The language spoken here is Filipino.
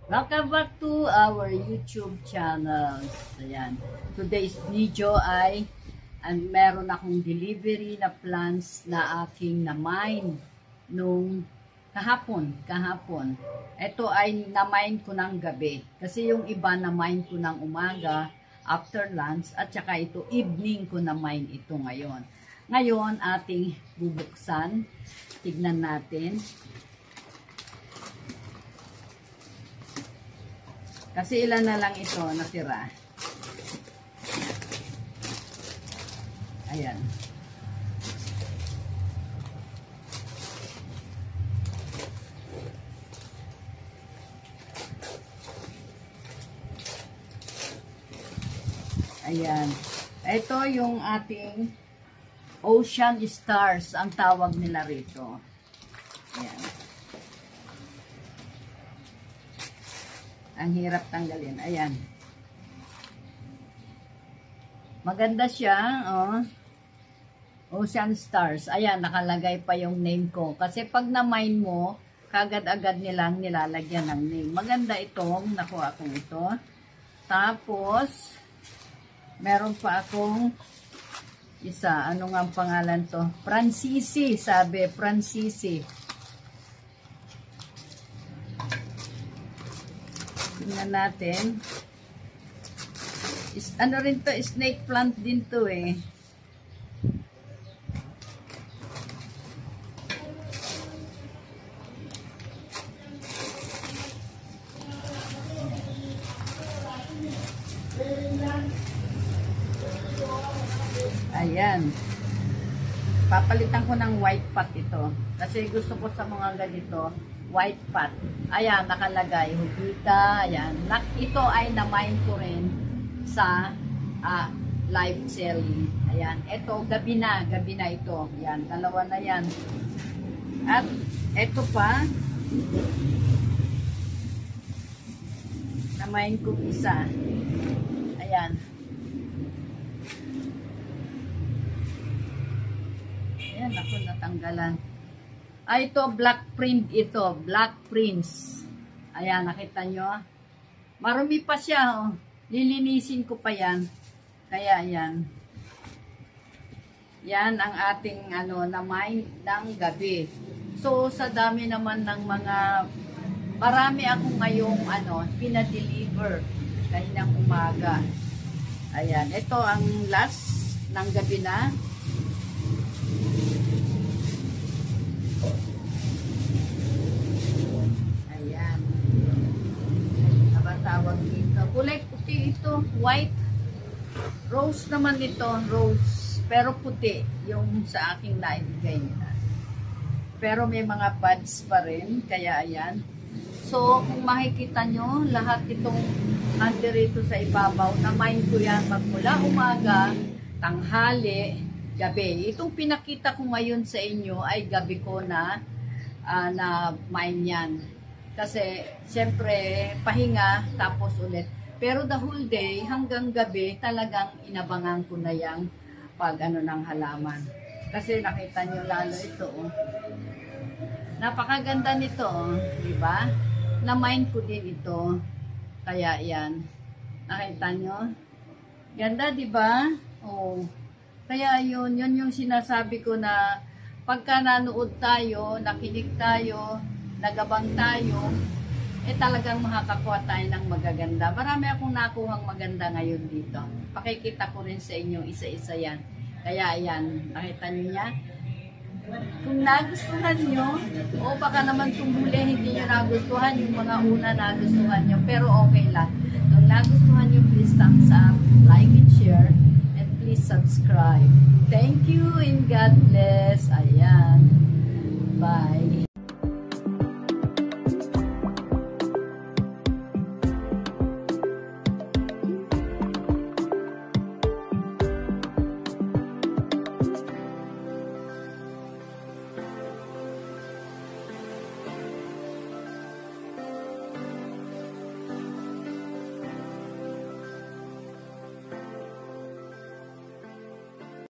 Welcome back to our YouTube channel. Ayan. Today's video ay meron akong delivery na plants na aking na-mine nung kahapon. Ito ay na-mine ko ng gabi. Kasi yung iba na-mine ko ng umaga after lunch at saka ito evening ko na-mine ito ngayon. Ngayon ating bubuksan. Tignan natin. Kasi ilan na lang ito natira. Ayan. Ayan. Ito yung ating Ocean Stars, ang tawag nila rito. Ayan. Ang hirap tanggalin. Ayan. Maganda siya. Oh. Ocean Stars. Ayan, nakalagay pa yung name ko. Kasi pag na-mine mo, kagad-agad nilang nilalagyan ng name. Maganda itong nakuha kong ito. Tapos, meron pa akong isa. Ano nga ang pangalan to? Francisi. Sabi, Francisi. Tingnan natin. Ano rin to? Snake plant din to eh. Ayan. Papalitan ko ng white pot ito. Kasi gusto ko sa mga ganito, white pot. Ayan, nakalagay. Hugita. Ayan. Ito ay na-mine ko rin sa live selling. Ayan. Ito, gabi na ito. Ayan, dalawa na yan. At ito pa, na-mine ko isa. Ayan. Ayan, ako natanggalan. Ito, black print ito. Black prints. Ayan, nakita nyo? Marumi pa siya, oh. Lilinisin ko pa yan. Kaya, ayan. Yan ang ating, na-mine ng gabi. So, sa dami naman ng mga, marami akong ngayong, pinadeliver. Kaninang umaga. Ayan, ito ang last ng gabi na. Tawag dito. Kulay puti ito. White. Rose naman ito. Rose. Pero puti. Yung sa aking naibigay nila. Pero may mga buds pa rin. Kaya ayan. So, kung makikita nyo, lahat itong nandirito sa ibabaw, na-mine ko yan magmula umaga, tanghali, gabi. Itong pinakita ko ngayon sa inyo ay gabi ko na na-mine yan. Kasi, siyempre, pahinga, tapos ulit. Pero the whole day, hanggang gabi, talagang inabangan ko na yung ng halaman. Kasi nakita nyo lalo ito, oh. Napakaganda nito, oh. Diba? Na-mine ko din ito. Kaya, yan. Nakita nyo? Ganda, diba? Oh. Kaya, yun yung sinasabi ko na pagka nanood tayo, nakinig tayo, nagabang tayo, talagang makakakuha tayo ng magaganda. Marami akong nakuhang maganda ngayon dito. Pakikita ko rin sa inyo, isa-isa yan. Kaya ayan, nakita nyo niya. Kung nagustuhan nyo, o baka naman tumuli, hindi nyo nagustuhan yung mga una nagustuhan nyo, pero okay lang. Kung nagustuhan nyo, please thumbs up, like and share, and please subscribe. Thank you and God bless. Ayan. Bye.